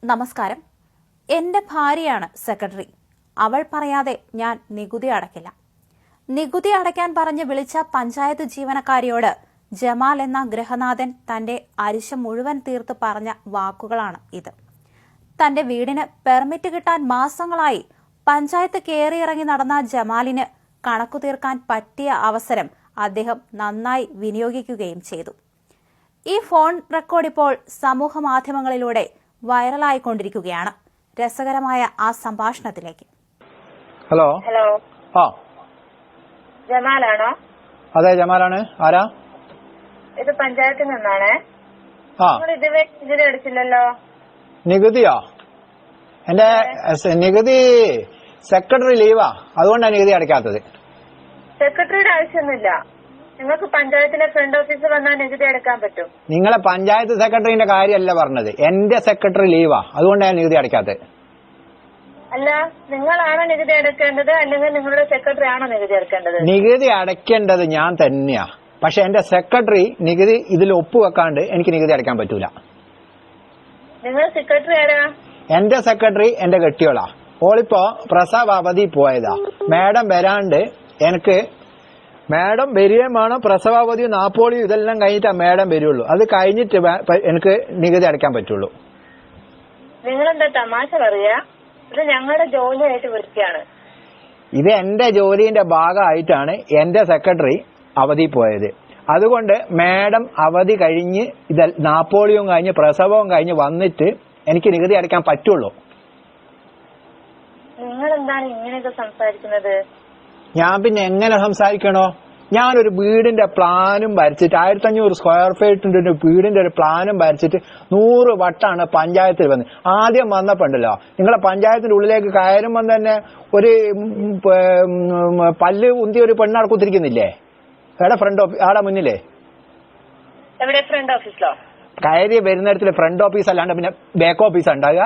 നമസ്കാരം. എൻ്റെ ഭാര്യയാണ് സെക്രട്ടറി. അവൾ പറയാതെ ഞാൻ നികുതി അടയ്ക്കില്ല. നികുതി അടയ്ക്കാൻ പറഞ്ഞ് വിളിച്ച പഞ്ചായത്ത് ജീവനക്കാരിയോട് ജമാൽ എന്ന ഗൃഹനാഥൻ തന്റെ അരിശം മുഴുവൻ തീർത്ത് പറഞ്ഞ വാക്കുകളാണ് ഇത്. തന്റെ വീടിന് പെർമിറ്റ് കിട്ടാൻ മാസങ്ങളായി പഞ്ചായത്ത് കയറിയിറങ്ങി നടന്ന ജമാലിന് കണക്കു തീർക്കാൻ പറ്റിയ അവസരം അദ്ദേഹം നന്നായി വിനിയോഗിക്കുകയും ചെയ്തു. ഈ ഫോൺ റെക്കോർഡ് ഇപ്പോൾ സമൂഹ മാധ്യമങ്ങളിലൂടെ വൈറലായിക്കൊണ്ടിരിക്കുകയാണ്. രസകരമായ ആ സംഭാഷണത്തിലേക്ക്. ഹലോ ഹലോ ആ ജമാലാണോ? അതെ, ജമാലാണ്. ആരാ? ഇത് പഞ്ചായത്തിൽ നിന്നാണ്. ആ, നിങ്ങൾ ഇതുവരെ നികുതി അടിച്ചില്ലല്ലോ. നികുതിയോ? എന്റെ നികുതി സെക്രട്ടറി ലീവാ, അതുകൊണ്ടാണ് നികുതി അടയ്ക്കാത്തത്. സെക്രട്ടറിയുടെ ആവശ്യമൊന്നുമില്ല. നിങ്ങൾക്ക് പഞ്ചായത്തിലെ ഫ്രണ്ട് ഓഫീസിൽ വന്നാൽ നികുതി അടയ്ക്കാൻ പറ്റും. നിങ്ങളെ പഞ്ചായത്ത് സെക്രട്ടറിന്റെ കാര്യമല്ല പറഞ്ഞത്, എന്റെ സെക്രട്ടറി ലീവാ, അതുകൊണ്ടാണ് നികുതി അടയ്ക്കാത്തത്. അല്ല, നിങ്ങളാണോ നികുതി അടയ്ക്കേണ്ടത് അല്ലെങ്കിൽ നിങ്ങളുടെ സെക്രട്ടറി ആണോ നികുതി അടയ്ക്കേണ്ടത്? നികുതി അടയ്ക്കേണ്ടത് ഞാൻ തന്നെയാ, പക്ഷെ എന്റെ സെക്രട്ടറി നികുതി ഇതിൽ ഒപ്പുവെക്കാണ്ട് എനിക്ക് നികുതി അടയ്ക്കാൻ പറ്റൂല. നിങ്ങൾ സെക്രട്ടറി ആരാ? എന്റെ സെക്രട്ടറി എന്റെ കെട്ടിയോളാ. ഓളിപ്പോ പ്രസവ അവധി പോയതാ. മാഡം വരാണ്ട് എനിക്ക് മാഡം വരികയും വേണം. പ്രസവാവധിയും നാപ്പോളിയും ഇതെല്ലാം കഴിഞ്ഞിട്ടാ മാഡം വരുള്ളൂ. അത് കഴിഞ്ഞിട്ട് എനിക്ക് നികുതി അടയ്ക്കാൻ പറ്റുള്ളൂ. നിങ്ങളെന്താ തമാശ പറയാ? ഇത് ഞങ്ങളുടെ ജോലിയായിട്ട് വിളിക്കുകയാണ്. ഇത് എന്റെ ജോലിന്റെ ഭാഗമായിട്ടാണ് എന്റെ സെക്രട്ടറി അവധി പോയത്. അതുകൊണ്ട് മാഡം അവധി കഴിഞ്ഞ് ഇത് നാപ്പോളിയും കഴിഞ്ഞ് പ്രസവവും കഴിഞ്ഞ് വന്നിട്ട് എനിക്ക് നികുതി അടയ്ക്കാൻ പറ്റുള്ളൂ. നിങ്ങളെന്താണ് ഇങ്ങനെയൊക്കെ സംസാരിക്കുന്നത്? ഞാൻ പിന്നെ എങ്ങനെ സംസാരിക്കണോ? ഞാനൊരു വീടിന്റെ പ്ലാനും വരച്ചിട്ട് 1500 സ്ക്വയർ ഫീറ്റിന്റെ ഒരു വീടിന്റെ ഒരു പ്ലാനും വരച്ചിട്ട് 100 വട്ടാണ് പഞ്ചായത്തിൽ വന്ന്. ആദ്യം വന്നപ്പോണ്ടല്ലോ, നിങ്ങളെ പഞ്ചായത്തിന്റെ ഉള്ളിലേക്ക് കയറുമ്പോൾ തന്നെ ഒരു പല്ല് ഉന്തിയ ഒരു പെണ്ണാടെ കുത്തിരിക്കുന്നില്ലേ? എവിടെ ഫ്രണ്ട് ഓഫീസ്? ആടെ മുന്നിലേ എവിടെ? ഫ്രണ്ട് ഓഫീസിലോ? കയറി വരുന്നിടത്തിൽ ഫ്രണ്ട് ഓഫീസ് അല്ലാണ്ട് പിന്നെ ബാക്ക് ഓഫീസ് ഉണ്ടാകുക.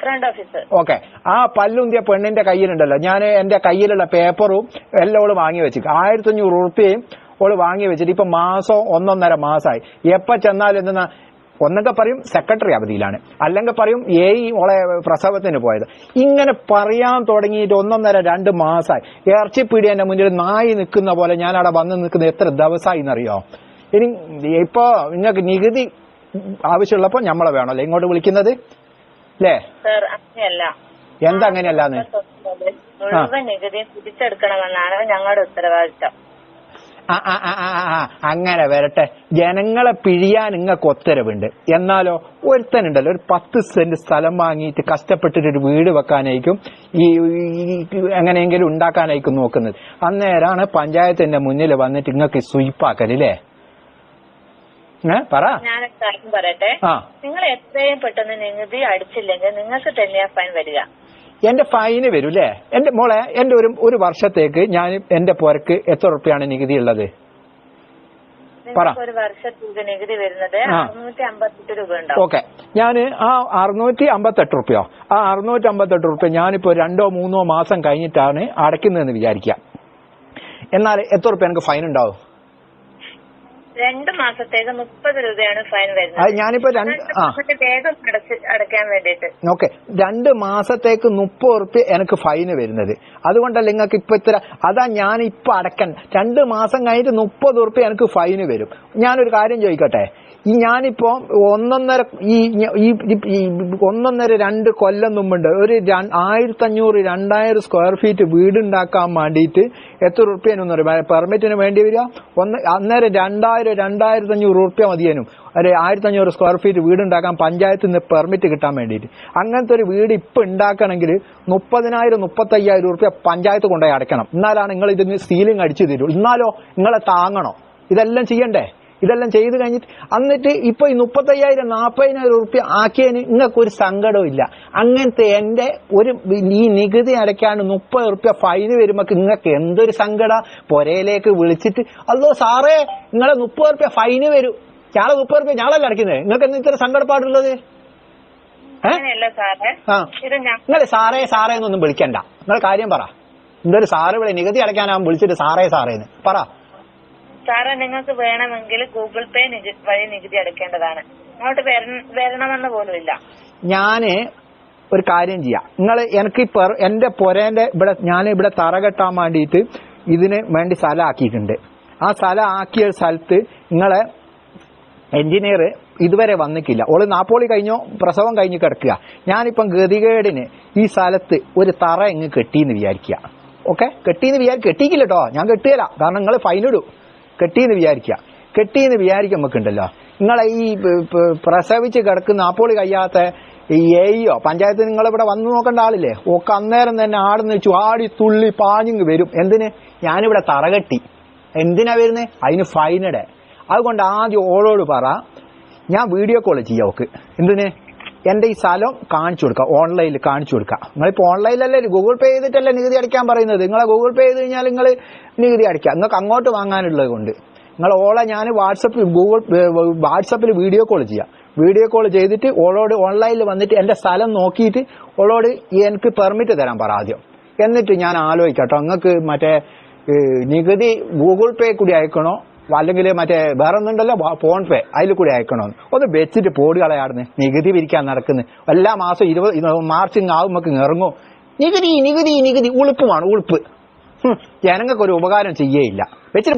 Front office. ഓക്കെ. ആ പല്ലുന്തിയ പെണ്ണിന്റെ കയ്യിലുണ്ടല്ലോ, ഞാൻ എന്റെ കയ്യിലുള്ള പേപ്പറും എല്ലാം ഓള് വാങ്ങി വെച്ചിട്ട് 1500 ഉറുപ്പികയും ഓള് വാങ്ങി വെച്ചിട്ട് ഇപ്പൊ മാസം 1.5 മാസമായി. എപ്പ ചെന്നാലും എന്തെന്നാ, ഒന്നൊക്കെ പറയും സെക്രട്ടറി അവധിയിലാണ്, അല്ലെങ്കിൽ പറയും ഓളെ പ്രസവത്തിന് പോയത്. ഇങ്ങനെ പറയാൻ തുടങ്ങിയിട്ട് 1.5-2 മാസമായി. ഇറച്ചിപ്പീടി എന്റെ മുന്നിൽ നായി നിൽക്കുന്ന പോലെ ഞാൻ അവിടെ വന്ന് നിൽക്കുന്ന എത്ര ദിവസമായി എന്നറിയോ? ഇനി ഇപ്പോ നിങ്ങൾക്ക് നികുതി ആവശ്യമുള്ളപ്പോ നമ്മളെ വേണമല്ലോ ഇങ്ങോട്ട് വിളിക്കുന്നത് അല്ലേ? എന്താ അങ്ങനെയല്ലാന്ന്? മുഴുവൻ നികുതി തിരിച്ചെടുക്കണമെന്നാണ് ഞങ്ങളുടെ ഉത്തരവാദിത്തം. അങ്ങനെ വരട്ടെ. ജനങ്ങളെ പിഴിയാൻ നിങ്ങൾക്ക് ഉത്തരവുണ്ട്. എന്നാലോ ഒരുത്തനുണ്ടല്ലോ, ഒരു 10 സെന്റ് സ്ഥലം വാങ്ങിയിട്ട് കഷ്ടപ്പെട്ടിട്ട് ഒരു വീട് വെക്കാനായിരിക്കും ഈ എങ്ങനെയെങ്കിലും ഉണ്ടാക്കാനായിരിക്കും നോക്കുന്നത്. അന്നേരാണ് പഞ്ചായത്തിന്റെ മുന്നിൽ വന്നിട്ട് നിങ്ങൾക്ക് സ്വീപ്പാക്കല്ലേ? പറ. ഞാനൊരു കാര്യം പറയട്ടെ. നിങ്ങൾ എത്രയും പെട്ടെന്ന് നികുതി അടിച്ചില്ലെങ്കിൽ നിങ്ങൾക്ക് തന്നെയാ ഫൈൻ വരിക. എന്റെ ഫൈന് വരും അല്ലേ? എന്റെ മോളെ, എന്റെ ഒരു വർഷത്തേക്ക് ഞാൻ എന്റെ പുരക്ക് എത്ര ഉറുപ്പിയാണ് നികുതി ഉള്ളത്? ഒരു വർഷത്തേക്ക് നികുതി വരുന്നത് 658 രൂപ ഉണ്ടാവും. ഓക്കെ. ഞാൻ ആ 658 ഉറുപ്പിയോ, ആ 658 ഉറുപ്പ്യ ഞാനിപ്പോ 2-3 മാസം കഴിഞ്ഞിട്ടാണ് അടയ്ക്കുന്നതെന്ന് വിചാരിക്കാം. എന്നാൽ എത്ര ഉറുപ്പ്യ എനിക്ക് ഫൈൻ ഉണ്ടാവും? 2 മാസത്തേക്ക് 30 രൂപയാണ് ഫൈൻ വരുന്നത്. അത് ഞാനിപ്പോ വേഗം അടയ്ക്കാൻ വേണ്ടിട്ട്. ഓക്കെ. 2 മാസത്തേക്ക് 30 ഉറുപ്പ്യ എനിക്ക് ഫൈന് വരുന്നത്. അതുകൊണ്ടല്ല നിങ്ങൾക്ക് ഇപ്പൊ ഇത്ര. അതാ ഞാൻ ഇപ്പൊ അടയ്ക്കാൻ 2 മാസം കഴിഞ്ഞിട്ട് 30 ഉറുപ്പ്യ എനിക്ക് ഫൈന് വരും. ഞാനൊരു കാര്യം ചോദിക്കട്ടെ, ഈ ഞാനിപ്പോ 1.5-2 കൊല്ലം മുമ്പുണ്ട് ഒരു 1500-2000 സ്ക്വയർ ഫീറ്റ് വീടുണ്ടാക്കാൻ വേണ്ടിയിട്ട് എത്ര ഉറുപ്പ്യനും പെർമിറ്റിന് വേണ്ടി വരിക? അന്നേരം 2000-2500 ഉറുപ്പ്യ മതിയേനും ഒരു 1500 സ്ക്വയർ ഫീറ്റ് വീടുണ്ടാക്കാൻ പഞ്ചായത്തിൽ നിന്ന് പെർമിറ്റ് കിട്ടാൻ വേണ്ടിയിട്ട്. അങ്ങനത്തെ ഒരു വീട് ഇപ്പൊ ഉണ്ടാക്കണമെങ്കിൽ 30,000-35,000 ഉറുപ്പ്യ പഞ്ചായത്ത് കൊണ്ടുപോയി അടയ്ക്കണം. എന്നാലാണ് നിങ്ങൾ ഇതിന് സീലിംഗ് അടിച്ചു തരൂ. എന്നാലോ നിങ്ങളെ താങ്ങണോ? ഇതെല്ലാം ചെയ്യണ്ടേ? ഇതെല്ലാം ചെയ്ത് കഴിഞ്ഞിട്ട് എന്നിട്ട് ഇപ്പൊ ഈ 35,000-40,000 ഉറുപ്പ്യ ആക്കിയതിന് നിങ്ങൾക്ക് ഒരു സങ്കടവും ഇല്ല. അങ്ങനത്തെ എന്റെ ഈ നികുതി അടയ്ക്കാണ്ട് 30 ഉറുപ്പ്യ ഫൈന് വരുമ്പോ നിങ്ങൾക്ക് എന്തൊരു സങ്കട? പൊരയിലേക്ക് വിളിച്ചിട്ട് അല്ലോ സാറേ നിങ്ങളെ 30 ഉറുപ്പ്യ ഫൈന് വരും, ഞാളെ 30 ഉറുപ്പ്യ ഞാളല്ല അടയ്ക്കുന്നത്, നിങ്ങൾക്ക് എന്താ ഇത്ര സങ്കടപ്പാടുള്ളത്? നിങ്ങൾ സാറേ സാറേ എന്നൊന്നും വിളിക്കണ്ട. നിങ്ങൾ കാര്യം പറ. എന്തൊരു സാറ് വിളി? നികുതി അടയ്ക്കാനാവും വിളിച്ചിട്ട് സാറേ സാറേന്ന് പറ. സാറേ, നിങ്ങൾക്ക് വേണമെങ്കിൽ ഗൂഗിൾ പേ വഴി നികുതി അടയ്ക്കേണ്ടതാണ്. ഇങ്ങോട്ട് വരണമെന്ന് പോലും ഇല്ല. ഞാന് ഒരു കാര്യം ചെയ്യാം, നിങ്ങൾ എനിക്ക് എന്റെ പൊരേന്റെ ഇവിടെ ഞാൻ ഇവിടെ തറ കെട്ടാൻ വേണ്ടിയിട്ട് ഇതിന് വേണ്ടി സ്ഥലം ആക്കിയിട്ടുണ്ട്. ആ സ്ഥലം ആക്കിയ സ്ഥലത്ത് നിങ്ങളെ എഞ്ചിനീയർ ഇതുവരെ വന്നിട്ടില്ല. ഓള് നാപ്പോളി കഴിഞ്ഞോ പ്രസവം കഴിഞ്ഞ് കിടക്കുക. ഞാനിപ്പം ഗതികേടിന് ഈ സ്ഥലത്ത് ഒരു തറ എങ്ങ് കെട്ടിന്ന് വിചാരിക്കുക. ഓക്കെ, കെട്ടിക്കില്ല കേട്ടോ, ഞാൻ കെട്ടുകയില്ല, കാരണം നിങ്ങൾ ഫൈനിടും. കെട്ടിന്ന് വിചാരിക്കുമ്പോണ്ടല്ലോ നിങ്ങളെ ഈ പ്രസവിച്ച് കിടക്കുന്ന നാപ്പോളി കഴിയാത്ത ഈ എയോ പഞ്ചായത്ത് നിങ്ങളിവിടെ വന്നു നോക്കേണ്ട ആളില്ലേ, ഒക്കെ അന്നേരം തന്നെ ആടുന്ന് ചാടി തുള്ളി പാഞ്ഞിങ് വരും. എന്തിന്? ഞാനിവിടെ തറ കെട്ടി. എന്തിനാ വരുന്നത്? അതിന് ഫൈനിടെ. അതുകൊണ്ട് ആദ്യം ഓളോട് പറ, ഞാൻ വീഡിയോ കോൾ ചെയ്യാം ഓക്ക്. എന്തിന്? എന്റെ ഈ സ്ഥലം കാണിച്ചു കൊടുക്കാം, ഓൺലൈനിൽ കാണിച്ചു കൊടുക്കാം. നിങ്ങളിപ്പോ ഓൺലൈനിലല്ലേ ഗൂഗിൾ പേ ചെയ്തിട്ടല്ലേ നികുതി അടയ്ക്കാൻ പറയുന്നത്. നിങ്ങളെ ഗൂഗിൾ പേ ചെയ്ത് കഴിഞ്ഞാൽ നിങ്ങൾ നികുതി അടയ്ക്കാം. നിങ്ങൾക്ക് അങ്ങോട്ട് വാങ്ങാനുള്ളത് കൊണ്ട് നിങ്ങൾ ഓളെ ഞാൻ വാട്സപ്പിൽ വീഡിയോ കോൾ ചെയ്യാം. വീഡിയോ കോൾ ചെയ്തിട്ട് ഓളോട് ഓൺലൈനിൽ വന്നിട്ട് എന്റെ സ്ഥലം നോക്കിയിട്ട് ഓളോട് എനിക്ക് പെർമിറ്റ് തരാൻ പറ ആദ്യം. എന്നിട്ട് ഞാൻ ആലോചിക്കട്ടോ, നിങ്ങൾക്ക് മറ്റേ നികുതി ഗൂഗിൾ പേ കൂടി അയക്കണോ അല്ലെങ്കിൽ മറ്റേ വേറെ ഒന്നുണ്ടല്ലോ ഫോൺ പേ, അതിൽ കൂടി അയക്കണോ ഒന്ന് വെച്ചിട്ട് പോടി കളയാടുന്ന്. നികുതി പിരിക്കാൻ നടക്കുന്നു എല്ലാ മാസം 20 മാർച്ച് ആവുമ്പോ ഇറങ്ങും. നികുതി ഉളുപ്പുമാണ്, ഉളുപ്പ്. ജനങ്ങൾക്ക് ഒരു ഉപകാരം ചെയ്യേയില്ല വെച്ചിട്ട്